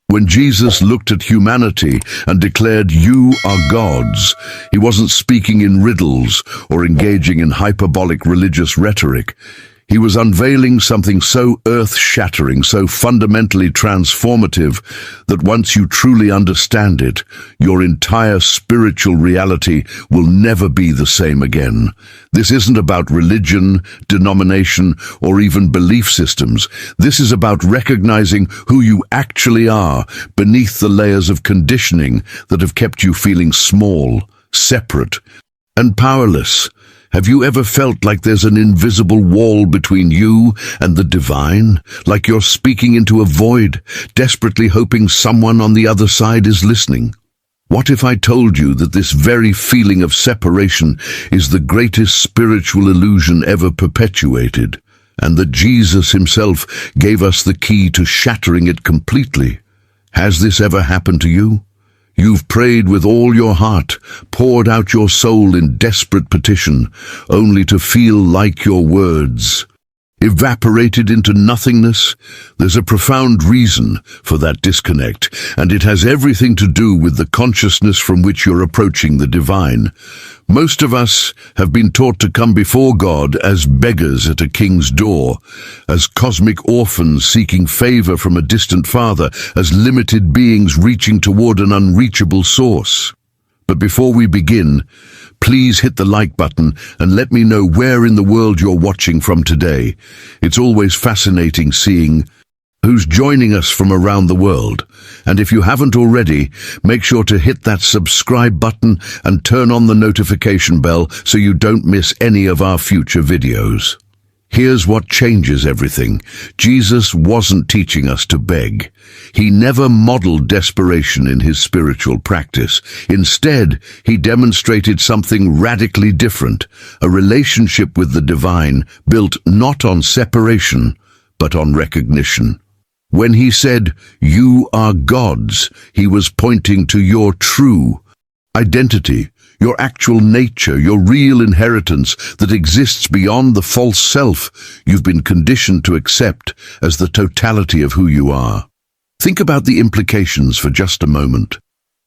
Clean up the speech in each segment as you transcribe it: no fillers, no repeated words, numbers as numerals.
When Jesus looked at humanity and declared, "You are gods," he wasn't speaking in riddles or engaging in hyperbolic religious rhetoric. He was unveiling something so earth-shattering, so fundamentally transformative, that once you truly understand it, your entire spiritual reality will never be the same again. This isn't about religion, denomination, or even belief systems. This is about recognizing who you actually are beneath the layers of conditioning that have kept you feeling small, separate, and powerless. Have you ever felt like there's an invisible wall between you and the divine? Like you're speaking into a void, desperately hoping someone on the other side is listening? What if I told you that this very feeling of separation is the greatest spiritual illusion ever perpetuated, and that Jesus himself gave us the key to shattering it completely? Has this ever happened to you? You've prayed with all your heart, poured out your soul in desperate petition, only to feel like your words evaporated into nothingness. There's a profound reason for that disconnect, and it has everything to do with the consciousness from which you're approaching the divine. Most of us have been taught to come before God as beggars at a king's door, as cosmic orphans seeking favor from a distant father, as limited beings reaching toward an unreachable source. But before we begin, please hit the like button and let me know where in the world you're watching from today. It's always fascinating seeing who's joining us from around the world. And if you haven't already, make sure to hit that subscribe button and turn on the notification bell so you don't miss any of our future videos. Here's what changes everything. Jesus wasn't teaching us to beg. He never modeled desperation in his spiritual practice. Instead, he demonstrated something radically different, a relationship with the divine built not on separation, but on recognition. When he said, "You are gods," he was pointing to your true identity, your actual nature, your real inheritance that exists beyond the false self you've been conditioned to accept as the totality of who you are. Think about the implications for just a moment.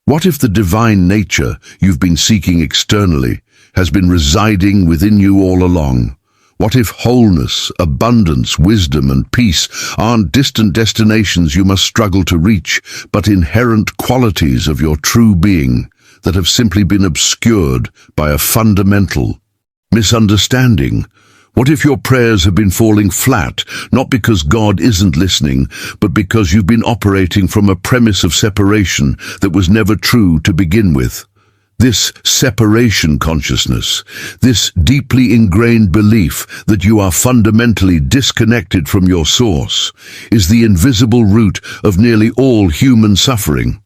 What if the divine nature you've been seeking externally has been residing within you all along? What if wholeness, abundance, wisdom, and peace aren't distant destinations you must struggle to reach, but inherent qualities of your true being that have simply been obscured by a fundamental misunderstanding? What if your prayers have been falling flat, not because God isn't listening, but because you've been operating from a premise of separation that was never true to begin with? This separation consciousness, this deeply ingrained belief that you are fundamentally disconnected from your source, is the invisible root of nearly all human suffering.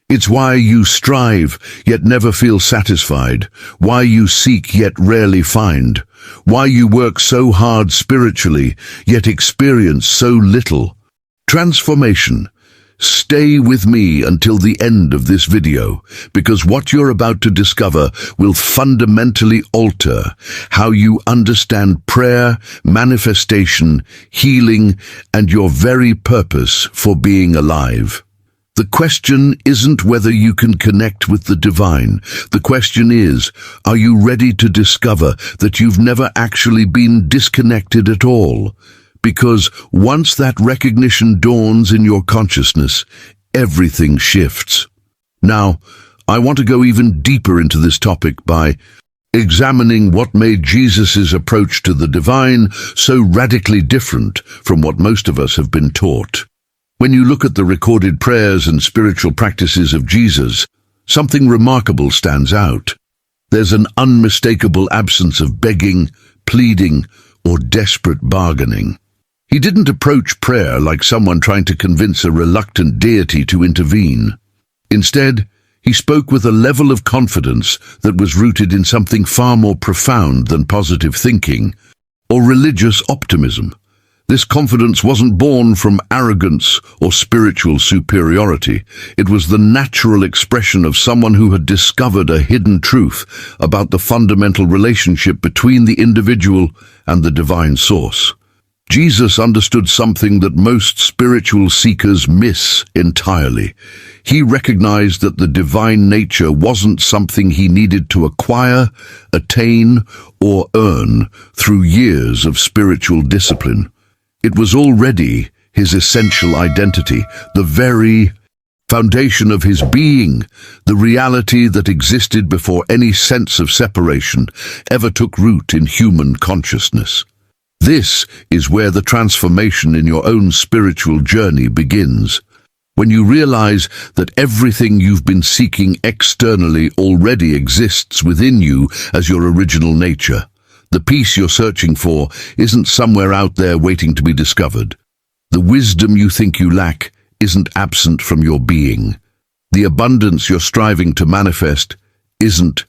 It's why you strive, yet never feel satisfied, why you seek, yet rarely find, why you work so hard spiritually, yet experience so little transformation. Stay with me until the end of this video, because what you're about to discover will fundamentally alter how you understand prayer, manifestation, healing, and your very purpose for being alive. The question isn't whether you can connect with the divine. The question is, are you ready to discover that you've never actually been disconnected at all? Because once that recognition dawns in your consciousness, everything shifts. Now, I want to go even deeper into this topic by examining what made Jesus' approach to the divine so radically different from what most of us have been taught. When you look at the recorded prayers and spiritual practices of Jesus, something remarkable stands out. There's an unmistakable absence of begging, pleading, or desperate bargaining. He didn't approach prayer like someone trying to convince a reluctant deity to intervene. Instead, he spoke with a level of confidence that was rooted in something far more profound than positive thinking or religious optimism. This confidence wasn't born from arrogance or spiritual superiority. It was the natural expression of someone who had discovered a hidden truth about the fundamental relationship between the individual and the divine source. Jesus understood something that most spiritual seekers miss entirely. He recognized that the divine nature wasn't something he needed to acquire, attain, or earn through years of spiritual discipline. It was already his essential identity, the very foundation of his being, the reality that existed before any sense of separation ever took root in human consciousness. This is where the transformation in your own spiritual journey begins. When you realize that everything you've been seeking externally already exists within you as your original nature. The peace you're searching for isn't somewhere out there waiting to be discovered. The wisdom you think you lack isn't absent from your being. The abundance you're striving to manifest isn't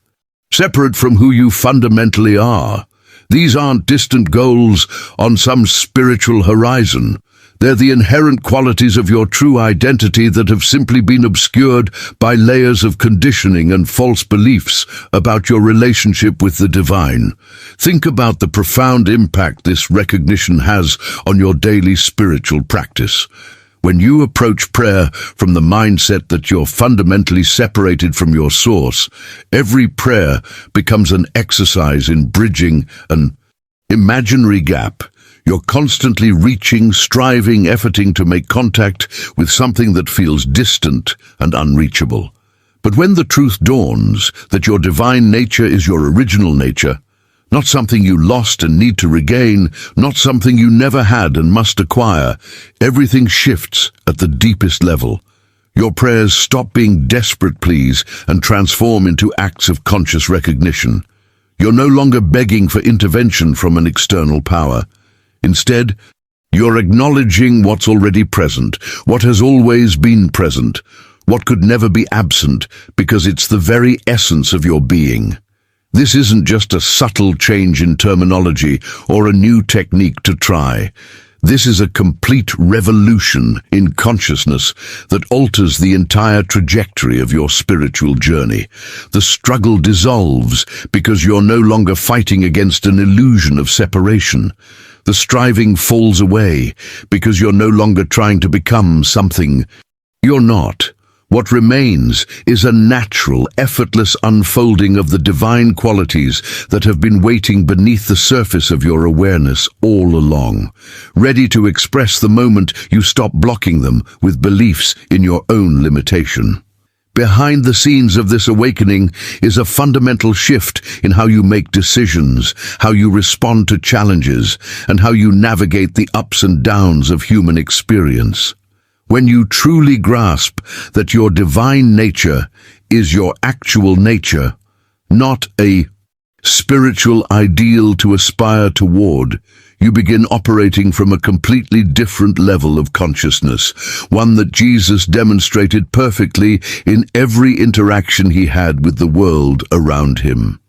separate from who you fundamentally are. These aren't distant goals on some spiritual horizon. They're the inherent qualities of your true identity that have simply been obscured by layers of conditioning and false beliefs about your relationship with the divine. Think about the profound impact this recognition has on your daily spiritual practice. When you approach prayer from the mindset that you're fundamentally separated from your source, every prayer becomes an exercise in bridging an imaginary gap. You're constantly reaching, striving, efforting to make contact with something that feels distant and unreachable. But when the truth dawns that your divine nature is your original nature, not something you lost and need to regain, not something you never had and must acquire, everything shifts at the deepest level. Your prayers stop being desperate pleas and transform into acts of conscious recognition. You're no longer begging for intervention from an external power. Instead, you're acknowledging what's already present, what has always been present, what could never be absent, because it's the very essence of your being. This isn't just a subtle change in terminology or a new technique to try. This is a complete revolution in consciousness that alters the entire trajectory of your spiritual journey. The struggle dissolves because you're no longer fighting against an illusion of separation. The striving falls away because you're no longer trying to become something you're not. What remains is a natural, effortless unfolding of the divine qualities that have been waiting beneath the surface of your awareness all along, ready to express the moment you stop blocking them with beliefs in your own limitation. Behind the scenes of this awakening is a fundamental shift in how you make decisions, how you respond to challenges, and how you navigate the ups and downs of human experience. When you truly grasp that your divine nature is your actual nature, not a spiritual ideal to aspire toward, you begin operating from a completely different level of consciousness, one that Jesus demonstrated perfectly in every interaction he had with the world around him.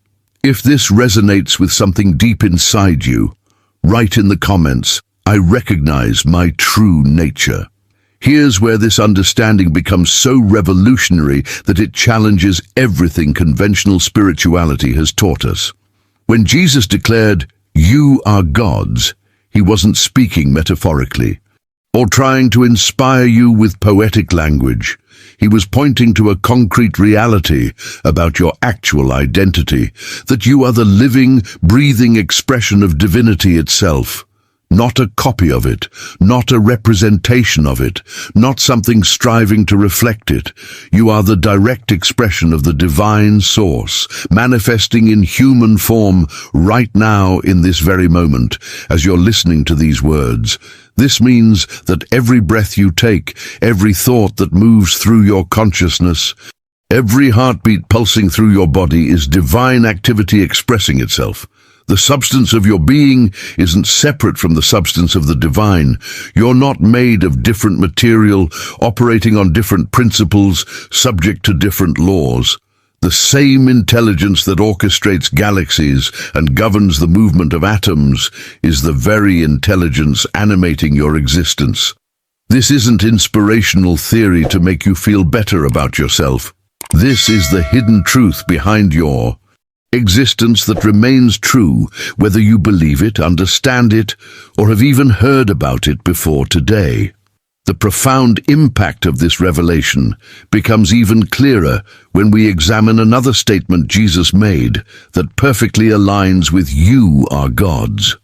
If this resonates with something deep inside you, write in the comments, "I recognize my true nature." Here's where this understanding becomes so revolutionary that it challenges everything conventional spirituality has taught us. When Jesus declared, "You are gods," he wasn't speaking metaphorically or trying to inspire you with poetic language. He was pointing to a concrete reality about your actual identity, that you are the living, breathing expression of divinity itself. Not a copy of it, not a representation of it, not something striving to reflect it. You are the direct expression of the divine source, manifesting in human form right now in this very moment, as you're listening to these words. This means that every breath you take, every thought that moves through your consciousness, every heartbeat pulsing through your body is divine activity expressing itself. The substance of your being isn't separate from the substance of the divine. You're not made of different material, operating on different principles, subject to different laws. The same intelligence that orchestrates galaxies and governs the movement of atoms is the very intelligence animating your existence. This isn't inspirational theory to make you feel better about yourself. This is the hidden truth behind your Existence that remains true, whether you believe it, understand it, or have even heard about it before today. The profound impact of this revelation becomes even clearer when we examine another statement Jesus made that perfectly aligns with "You are gods."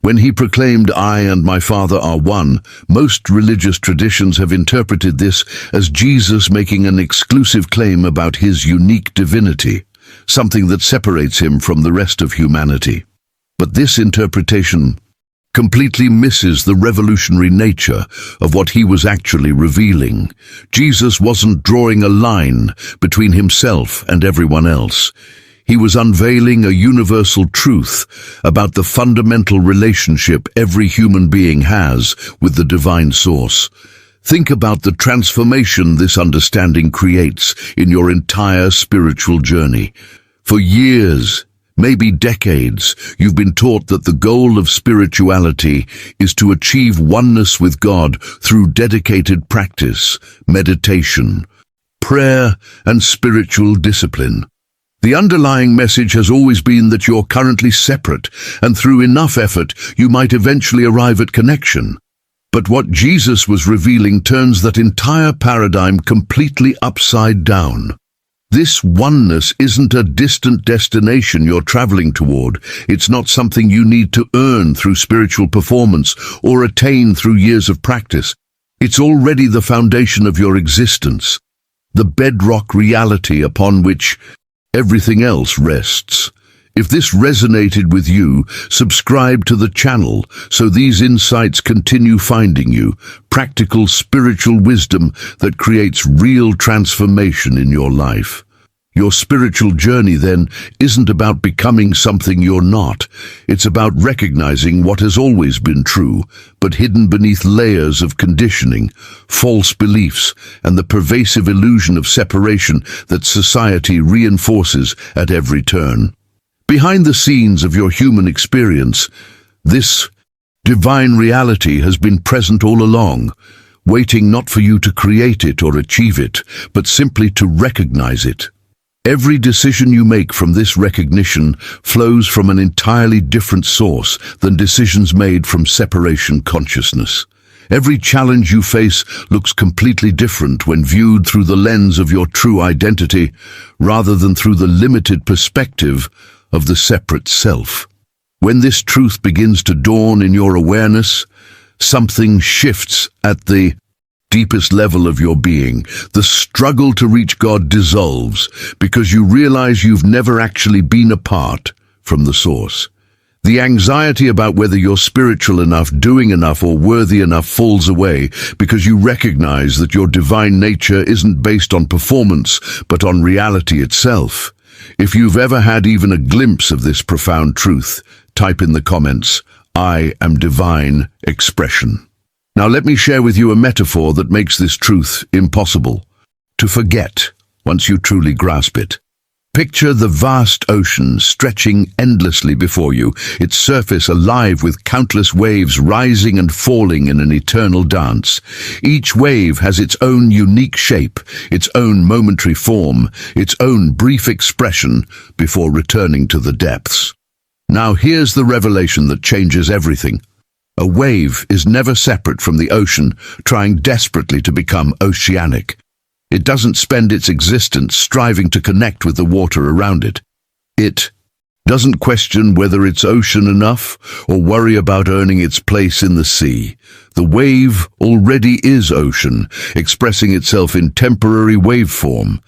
When he proclaimed, "I and my Father are one," most religious traditions have interpreted this as Jesus making an exclusive claim about his unique divinity, something that separates him from the rest of humanity. But this interpretation completely misses the revolutionary nature of what he was actually revealing. Jesus wasn't drawing a line between himself and everyone else. He was unveiling a universal truth about the fundamental relationship every human being has with the divine source. Think about the transformation this understanding creates in your entire spiritual journey. For years, maybe decades, you've been taught that the goal of spirituality is to achieve oneness with God through dedicated practice, meditation, prayer, and spiritual discipline. The underlying message has always been that you're currently separate, and through enough effort, you might eventually arrive at connection. But what Jesus was revealing turns that entire paradigm completely upside down. This oneness isn't a distant destination you're traveling toward. It's not something you need to earn through spiritual performance or attain through years of practice. It's already the foundation of your existence, the bedrock reality upon which everything else rests. If this resonated with you, subscribe to the channel so these insights continue finding you. Practical spiritual wisdom that creates real transformation in your life. Your spiritual journey, then, isn't about becoming something you're not. It's about recognizing what has always been true, but hidden beneath layers of conditioning, false beliefs, and the pervasive illusion of separation that society reinforces at every turn. Behind the scenes of your human experience, this divine reality has been present all along, waiting not for you to create it or achieve it, but simply to recognize it. Every decision you make from this recognition flows from an entirely different source than decisions made from separation consciousness. Every challenge you face looks completely different when viewed through the lens of your true identity, rather than through the limited perspective of the separate self. When this truth begins to dawn in your awareness, something shifts at the deepest level of your being. The struggle to reach God dissolves because you realize you've never actually been apart from the source. The anxiety about whether you're spiritual enough, doing enough, or worthy enough falls away because you recognize that your divine nature isn't based on performance, but on reality itself. If you've ever had even a glimpse of this profound truth, type in the comments, "I am divine expression." Now let me share with you a metaphor that makes this truth impossible to forget once you truly grasp it. Picture the vast ocean stretching endlessly before you, its surface alive with countless waves rising and falling in an eternal dance. Each wave has its own unique shape, its own momentary form, its own brief expression before returning to the depths. Now here's the revelation that changes everything. A wave is never separate from the ocean, trying desperately to become oceanic. It doesn't spend its existence striving to connect with the water around it. It doesn't question whether it's ocean enough or worry about earning its place in the sea. The wave already is ocean, expressing itself in temporary waveform.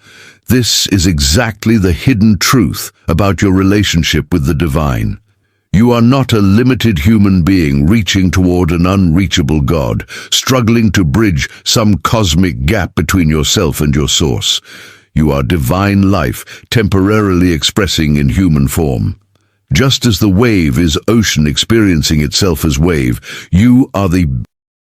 This is exactly the hidden truth about your relationship with the divine. You are not a limited human being reaching toward an unreachable God, struggling to bridge some cosmic gap between yourself and your source. You are divine life, temporarily expressing in human form. Just as the wave is ocean experiencing itself as wave, you are the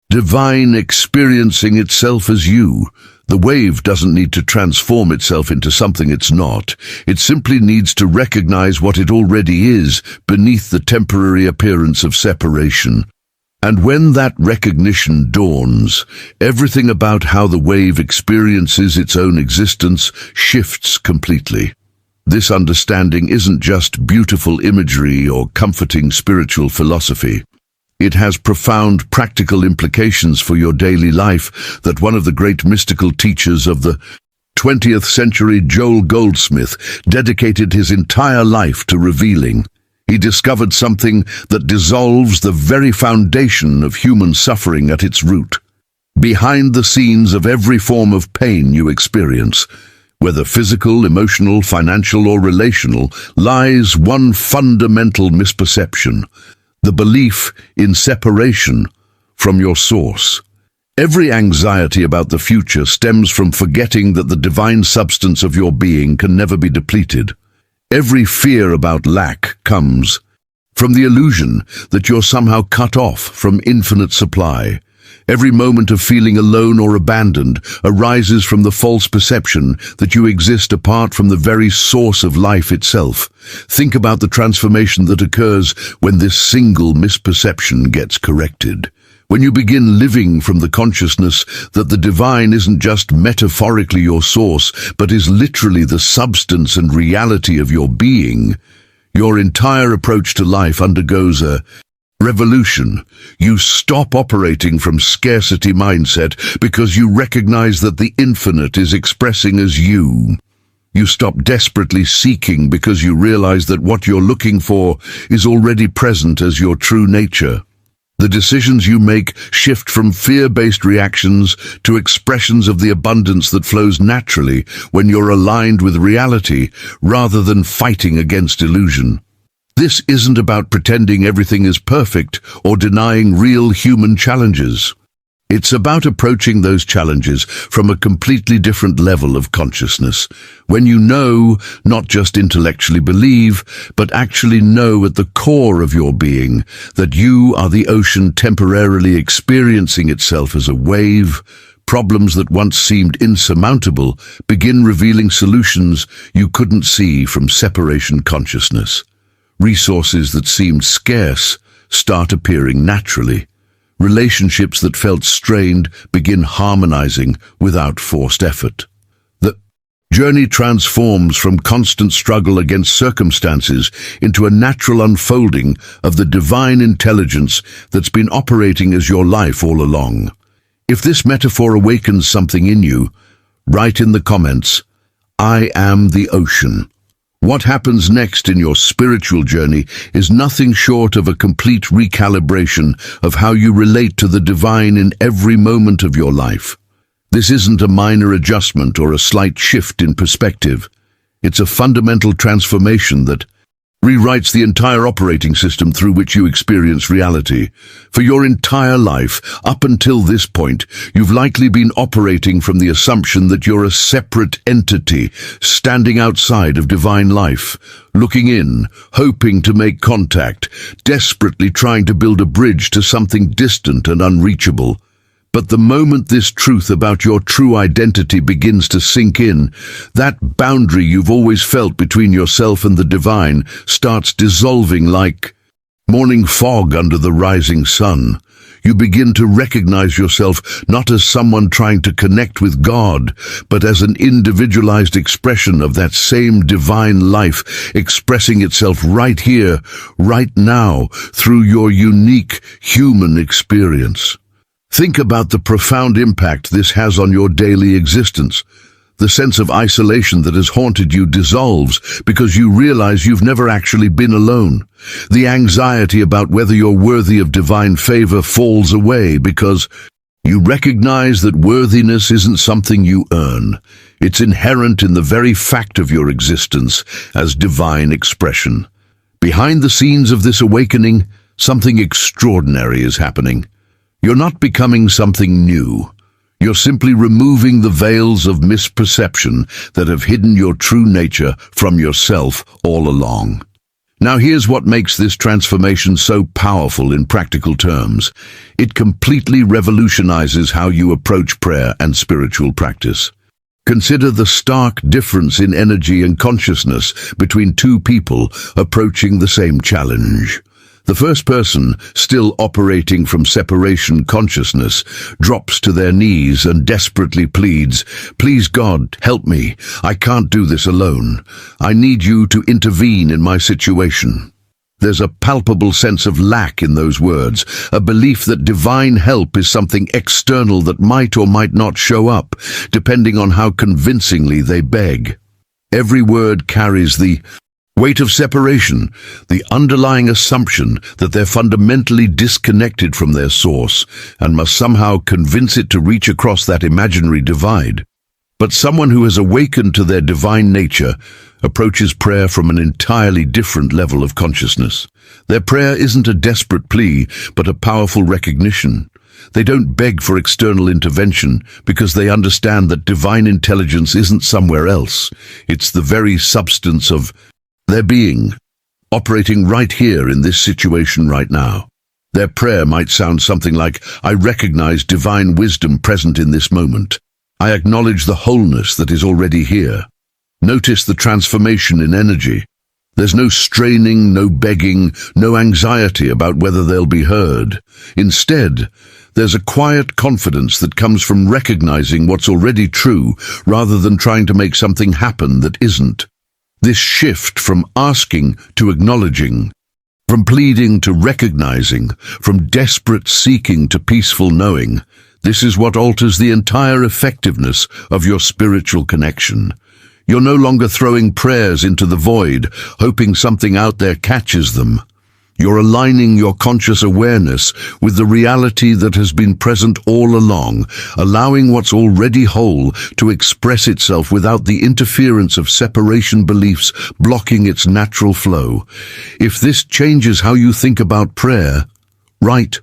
divine experiencing itself as you. The wave doesn't need to transform itself into something it's not. It simply needs to recognize what it already is beneath the temporary appearance of separation. And when that recognition dawns, everything about how the wave experiences its own existence shifts completely. This understanding isn't just beautiful imagery or comforting spiritual philosophy. It has profound practical implications for your daily life that one of the great mystical teachers of the 20th century, Joel Goldsmith, dedicated his entire life to revealing. He discovered something that dissolves the very foundation of human suffering at its root. Behind the scenes of every form of pain you experience, whether physical, emotional, financial, or relational, lies one fundamental misperception: the belief in separation from your source. Every anxiety about the future stems from forgetting that the divine substance of your being can never be depleted. Every fear about lack comes from the illusion that you're somehow cut off from infinite supply. Every moment of feeling alone or abandoned arises from the false perception that you exist apart from the very source of life itself. Think about the transformation that occurs when this single misperception gets corrected. When you begin living from the consciousness that the divine isn't just metaphorically your source, but is literally the substance and reality of your being, your entire approach to life undergoes a revolution. You stop operating from scarcity mindset because you recognize that the infinite is expressing as you. You stop desperately seeking because you realize that what you're looking for is already present as your true nature. The decisions you make shift from fear-based reactions to expressions of the abundance that flows naturally when you're aligned with reality rather than fighting against illusion. This isn't about pretending everything is perfect or denying real human challenges. It's about approaching those challenges from a completely different level of consciousness, when you know, not just intellectually believe, but actually know at the core of your being that you are the ocean temporarily experiencing itself as a wave. Problems that once seemed insurmountable begin revealing solutions you couldn't see from separation consciousness. Resources that seemed scarce start appearing naturally. Relationships that felt strained begin harmonizing without forced effort. The journey transforms from constant struggle against circumstances into a natural unfolding of the divine intelligence that's been operating as your life all along. If this metaphor awakens something in you, write in the comments, "I am the ocean." What happens next in your spiritual journey is nothing short of a complete recalibration of how you relate to the divine in every moment of your life. This isn't a minor adjustment or a slight shift in perspective. It's a fundamental transformation that rewrites the entire operating system through which you experience reality. For your entire life, up until this point, you've likely been operating from the assumption that you're a separate entity, standing outside of divine life, looking in, hoping to make contact, desperately trying to build a bridge to something distant and unreachable. But the moment this truth about your true identity begins to sink in, that boundary you've always felt between yourself and the divine starts dissolving like morning fog under the rising sun. You begin to recognize yourself not as someone trying to connect with God, but as an individualized expression of that same divine life expressing itself right here, right now, through your unique human experience. Think about the profound impact this has on your daily existence. The sense of isolation that has haunted you dissolves because you realize you've never actually been alone. The anxiety about whether you're worthy of divine favor falls away because you recognize that worthiness isn't something you earn. It's inherent in the very fact of your existence as divine expression. Behind the scenes of this awakening, something extraordinary is happening. You're not becoming something new. You're simply removing the veils of misperception that have hidden your true nature from yourself all along. Now here's what makes this transformation so powerful in practical terms. It completely revolutionizes how you approach prayer and spiritual practice. Consider the stark difference in energy and consciousness between two people approaching the same challenge. The first person, still operating from separation consciousness, drops to their knees and desperately pleads, "Please God, help me. I can't do this alone. I need you to intervene in my situation." There's a palpable sense of lack in those words, a belief that divine help is something external that might or might not show up, depending on how convincingly they beg. Every word carries the weight of separation, the underlying assumption that they're fundamentally disconnected from their source and must somehow convince it to reach across that imaginary divide. But someone who has awakened to their divine nature approaches prayer from an entirely different level of consciousness. Their prayer isn't a desperate plea, but a powerful recognition. They don't beg for external intervention because they understand that divine intelligence isn't somewhere else. It's the very substance of their being, operating right here in this situation right now. Their prayer might sound something like, "I recognize divine wisdom present in this moment. I acknowledge the wholeness that is already here." Notice the transformation in energy. There's no straining, no begging, no anxiety about whether they'll be heard. Instead, there's a quiet confidence that comes from recognizing what's already true rather than trying to make something happen that isn't. This shift from asking to acknowledging, from pleading to recognizing, from desperate seeking to peaceful knowing, this is what alters the entire effectiveness of your spiritual connection. You're no longer throwing prayers into the void, hoping something out there catches them. You're aligning your conscious awareness with the reality that has been present all along, allowing what's already whole to express itself without the interference of separation beliefs blocking its natural flow. If this changes how you think about prayer, write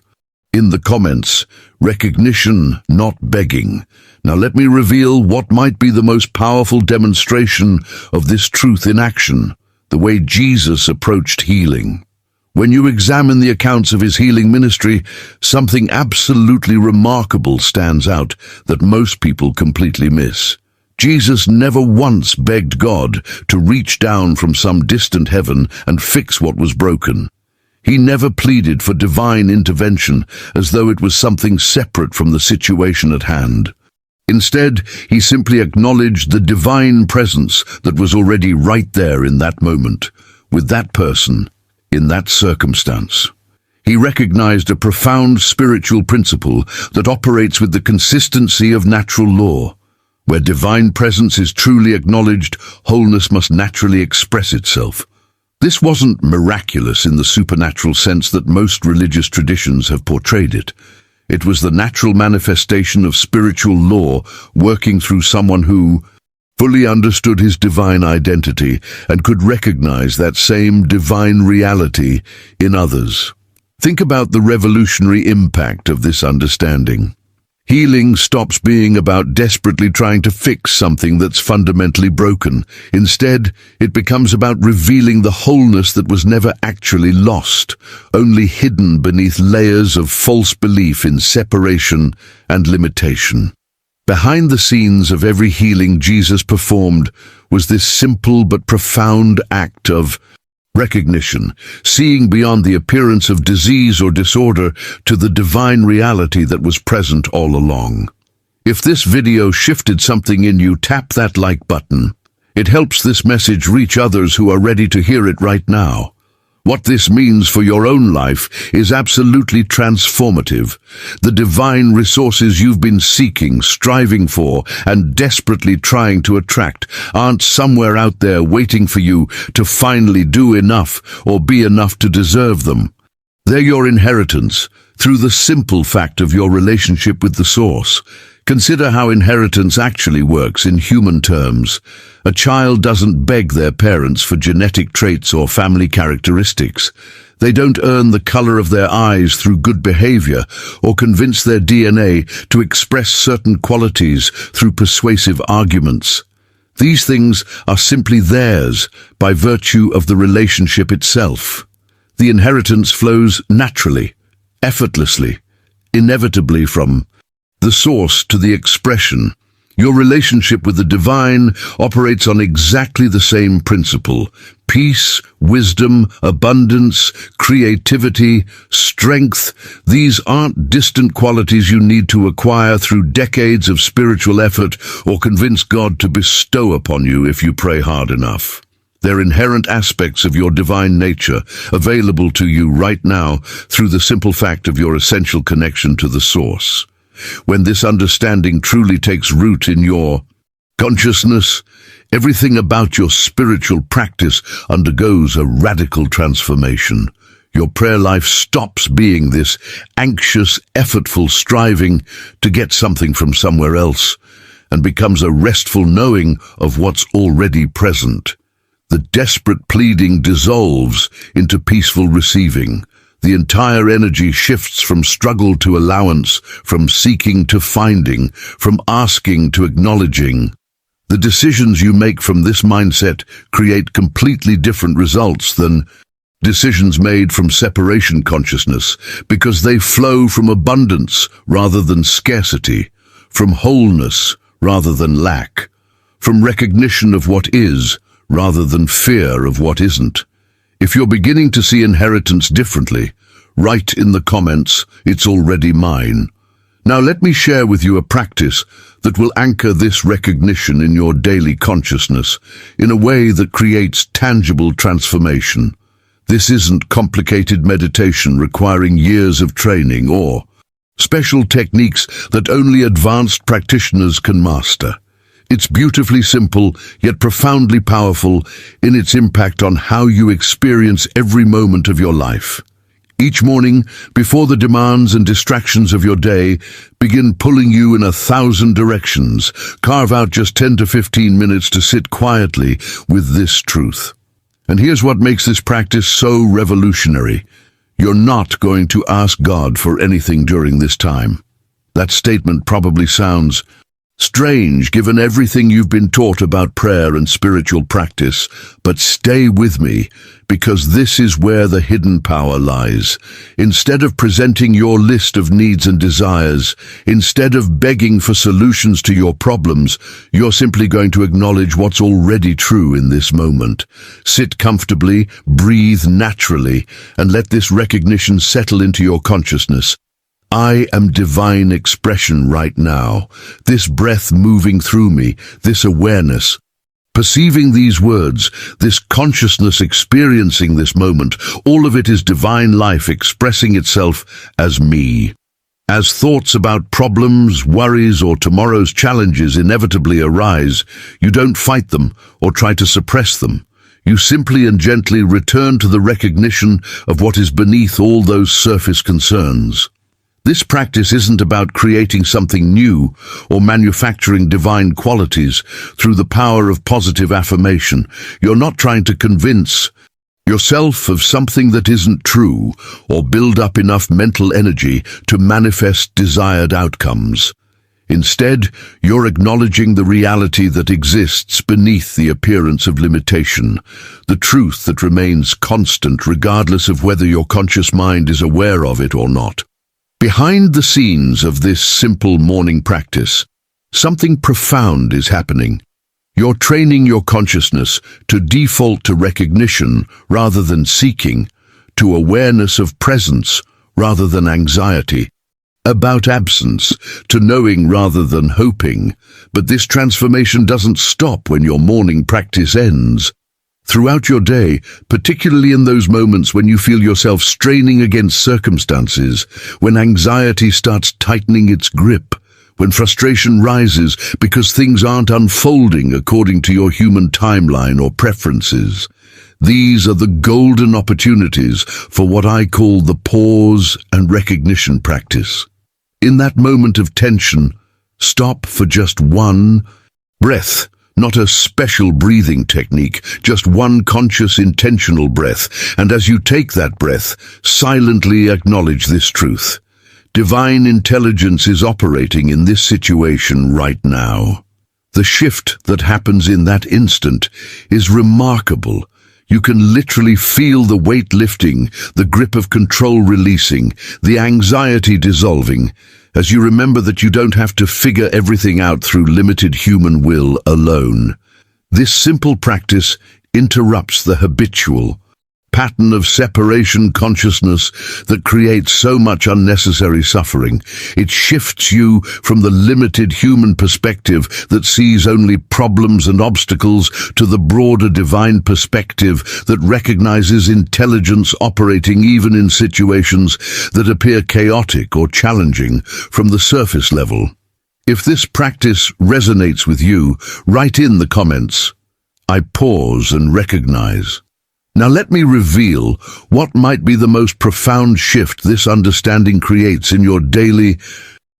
in the comments, "Recognition, not begging." Now let me reveal what might be the most powerful demonstration of this truth in action, the way Jesus approached healing. When you examine the accounts of his healing ministry, something absolutely remarkable stands out that most people completely miss. Jesus never once begged God to reach down from some distant heaven and fix what was broken. He never pleaded for divine intervention as though it was something separate from the situation at hand. Instead, he simply acknowledged the divine presence that was already right there in that moment, with that person, in that circumstance. He recognized a profound spiritual principle that operates with the consistency of natural law. Where divine presence is truly acknowledged, wholeness must naturally express itself. This wasn't miraculous in the supernatural sense that most religious traditions have portrayed it. It was the natural manifestation of spiritual law working through someone who fully understood his divine identity and could recognize that same divine reality in others. Think about the revolutionary impact of this understanding. Healing stops being about desperately trying to fix something that's fundamentally broken. Instead, it becomes about revealing the wholeness that was never actually lost, only hidden beneath layers of false belief in separation and limitation. Behind the scenes of every healing Jesus performed was this simple but profound act of recognition, seeing beyond the appearance of disease or disorder to the divine reality that was present all along. If this video shifted something in you, tap that like button. It helps this message reach others who are ready to hear it right now. What this means for your own life is absolutely transformative. The divine resources you've been seeking, striving for, and desperately trying to attract aren't somewhere out there waiting for you to finally do enough or be enough to deserve them. They're your inheritance through the simple fact of your relationship with the source. Consider how inheritance actually works in human terms. A child doesn't beg their parents for genetic traits or family characteristics. They don't earn the color of their eyes through good behavior or convince their DNA to express certain qualities through persuasive arguments. These things are simply theirs by virtue of the relationship itself. The inheritance flows naturally, effortlessly, inevitably from the source to the expression. Your relationship with the divine operates on exactly the same principle: Peace, wisdom, abundance, creativity, strength, these aren't distant qualities you need to acquire through decades of spiritual effort or convince God to bestow upon you if you pray hard enough. They're inherent aspects of your divine nature, available to you right now through the simple fact of your essential connection to the source. When this understanding truly takes root in your consciousness, everything about your spiritual practice undergoes a radical transformation. Your prayer life stops being this anxious, effortful striving to get something from somewhere else and becomes a restful knowing of what's already present. The desperate pleading dissolves into peaceful receiving. The entire energy shifts from struggle to allowance, from seeking to finding, from asking to acknowledging. The decisions you make from this mindset create completely different results than decisions made from separation consciousness, because they flow from abundance rather than scarcity, from wholeness rather than lack, from recognition of what is rather than fear of what isn't. If you're beginning to see inheritance differently, write in the comments, "It's already mine." Now let me share with you a practice that will anchor this recognition in your daily consciousness in a way that creates tangible transformation. This isn't complicated meditation requiring years of training or special techniques that only advanced practitioners can master. It's beautifully simple, yet profoundly powerful in its impact on how you experience every moment of your life. Each morning, before the demands and distractions of your day begin pulling you in 1,000 directions, carve out just 10 to 15 minutes to sit quietly with this truth. And here's what makes this practice so revolutionary. You're not going to ask God for anything during this time. That statement probably sounds strange given everything you've been taught about prayer and spiritual practice, but stay with me, because this is where the hidden power lies. Instead of presenting your list of needs and desires, instead of begging for solutions to your problems, you're simply going to acknowledge what's already true in this moment. Sit comfortably, breathe naturally, and let this recognition settle into your consciousness. I am divine expression right now. This breath moving through me, this awareness. Perceiving these words, this consciousness experiencing this moment, all of it is divine life expressing itself as me. As thoughts about problems, worries, or tomorrow's challenges inevitably arise, you don't fight them or try to suppress them. You simply and gently return to the recognition of what is beneath all those surface concerns. This practice isn't about creating something new or manufacturing divine qualities through the power of positive affirmation. You're not trying to convince yourself of something that isn't true or build up enough mental energy to manifest desired outcomes. Instead, you're acknowledging the reality that exists beneath the appearance of limitation, the truth that remains constant regardless of whether your conscious mind is aware of it or not. Behind the scenes of this simple morning practice, something profound is happening. You're training your consciousness to default to recognition rather than seeking, to awareness of presence rather than anxiety, about absence to knowing rather than hoping. But this transformation doesn't stop when your morning practice ends. Throughout your day, particularly in those moments when you feel yourself straining against circumstances, when anxiety starts tightening its grip, when frustration rises because things aren't unfolding according to your human timeline or preferences, these are the golden opportunities for what I call the pause and recognition practice. In that moment of tension, stop for just one breath. Not a special breathing technique, just one conscious, intentional breath. And as you take that breath, silently acknowledge this truth. Divine intelligence is operating in this situation right now. The shift that happens in that instant is remarkable. You can literally feel the weight lifting, the grip of control releasing, the anxiety dissolving, as you remember that you don't have to figure everything out through limited human will alone. This simple practice interrupts the habitual pattern of separation consciousness that creates so much unnecessary suffering. It shifts you from the limited human perspective that sees only problems and obstacles to the broader divine perspective that recognizes intelligence operating even in situations that appear chaotic or challenging from the surface level. If this practice resonates with you, write in the comments, "I pause and recognize." Now let me reveal what might be the most profound shift this understanding creates in your daily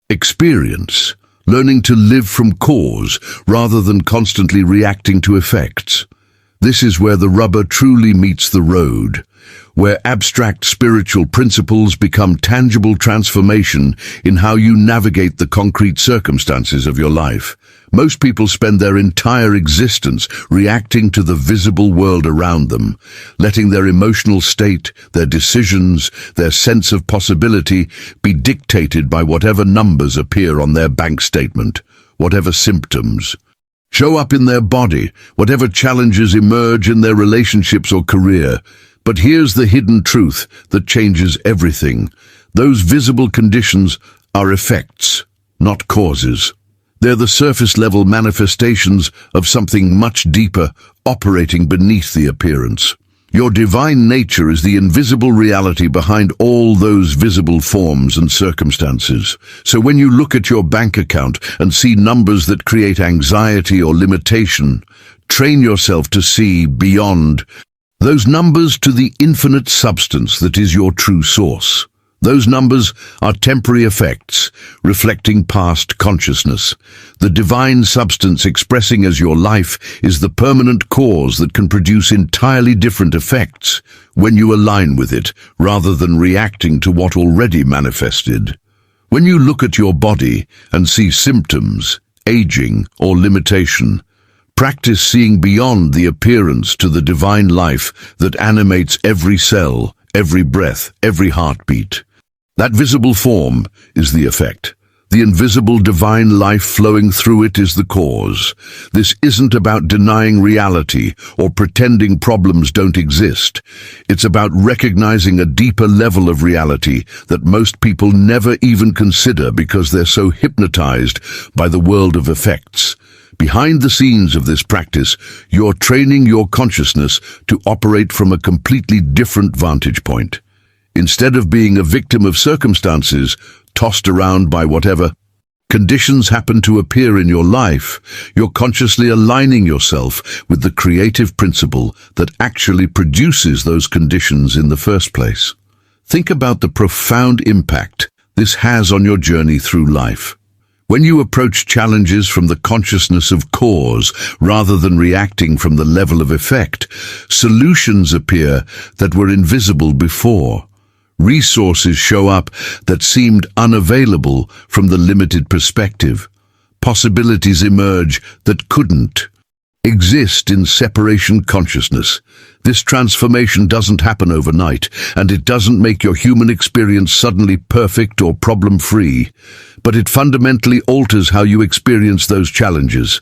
experience, learning to live from cause rather than constantly reacting to effects. This is where the rubber truly meets the road, where abstract spiritual principles become tangible transformation in how you navigate the concrete circumstances of your life. Most people spend their entire existence reacting to the visible world around them, letting their emotional state, their decisions, their sense of possibility be dictated by whatever numbers appear on their bank statement, whatever symptoms show up in their body, whatever challenges emerge in their relationships or career. But here's the hidden truth that changes everything. Those visible conditions are effects, not causes. They're the surface-level manifestations of something much deeper, operating beneath the appearance. Your divine nature is the invisible reality behind all those visible forms and circumstances. So when you look at your bank account and see numbers that create anxiety or limitation, train yourself to see beyond those numbers to the infinite substance that is your true source. Those numbers are temporary effects, reflecting past consciousness. The divine substance expressing as your life is the permanent cause that can produce entirely different effects when you align with it, rather than reacting to what already manifested. When you look at your body and see symptoms, aging, or limitation, practice seeing beyond the appearance to the divine life that animates every cell, every breath, every heartbeat. That visible form is the effect. The invisible divine life flowing through it is the cause. This isn't about denying reality or pretending problems don't exist. It's about recognizing a deeper level of reality that most people never even consider because they're so hypnotized by the world of effects. Behind the scenes of this practice, you're training your consciousness to operate from a completely different vantage point. Instead of being a victim of circumstances, tossed around by whatever conditions happen to appear in your life, you're consciously aligning yourself with the creative principle that actually produces those conditions in the first place. Think about the profound impact this has on your journey through life. When you approach challenges from the consciousness of cause rather than reacting from the level of effect, solutions appear that were invisible before. Resources show up that seemed unavailable from the limited perspective. Possibilities emerge that couldn't exist in separation consciousness. This transformation doesn't happen overnight, and it doesn't make your human experience suddenly perfect or problem-free, but it fundamentally alters how you experience those challenges.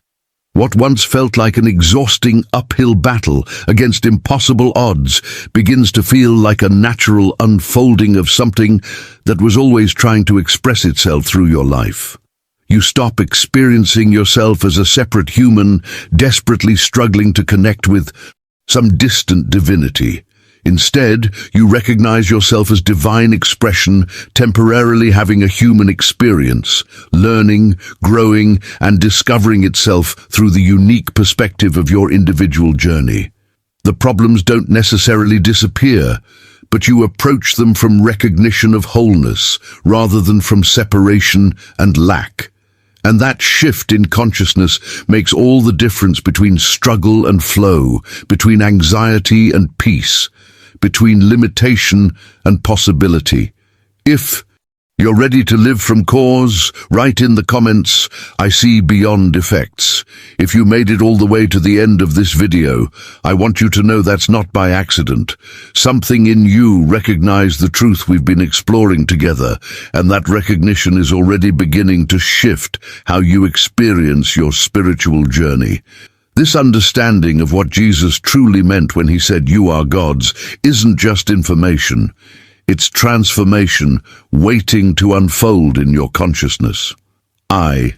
What once felt like an exhausting uphill battle against impossible odds begins to feel like a natural unfolding of something that was always trying to express itself through your life. You stop experiencing yourself as a separate human, desperately struggling to connect with some distant divinity. Instead, you recognize yourself as divine expression, temporarily having a human experience, learning, growing, and discovering itself through the unique perspective of your individual journey. The problems don't necessarily disappear, but you approach them from recognition of wholeness rather than from separation and lack. And that shift in consciousness makes all the difference between struggle and flow, between anxiety and peace, between limitation and possibility. If you're ready to live from cause, write in the comments, "I see beyond effects." If you made it all the way to the end of this video, I want you to know that's not by accident. Something in you recognized the truth we've been exploring together, and that recognition is already beginning to shift how you experience your spiritual journey. This understanding of what Jesus truly meant when he said, "You are gods," isn't just information. It's transformation waiting to unfold in your consciousness. I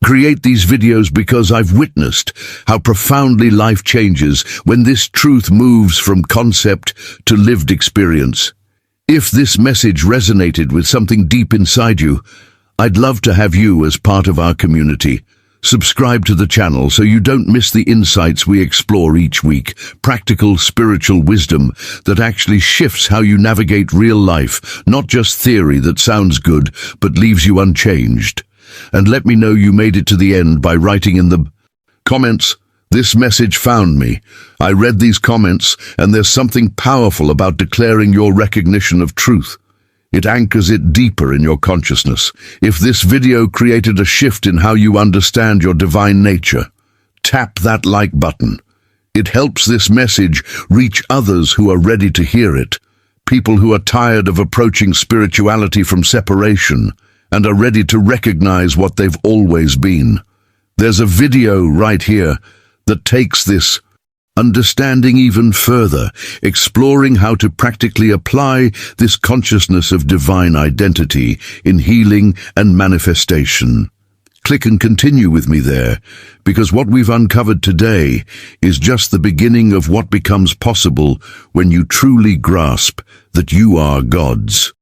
create these videos because I've witnessed how profoundly life changes when this truth moves from concept to lived experience. If this message resonated with something deep inside you, I'd love to have you as part of our community. Subscribe to the channel so you don't miss the insights we explore each week, practical spiritual wisdom that actually shifts how you navigate real life, not just theory that sounds good but leaves you unchanged. And let me know you made it to the end by writing in the comments, "This message found me." I read these comments, and there's something powerful about declaring your recognition of truth. It anchors it deeper in your consciousness. If this video created a shift in how you understand your divine nature, tap that like button. It helps this message reach others who are ready to hear it, people who are tired of approaching spirituality from separation and are ready to recognize what they've always been. There's a video right here that takes this understanding even further, exploring how to practically apply this consciousness of divine identity in healing and manifestation. Click and continue with me there, because what we've uncovered today is just the beginning of what becomes possible when you truly grasp that you are gods.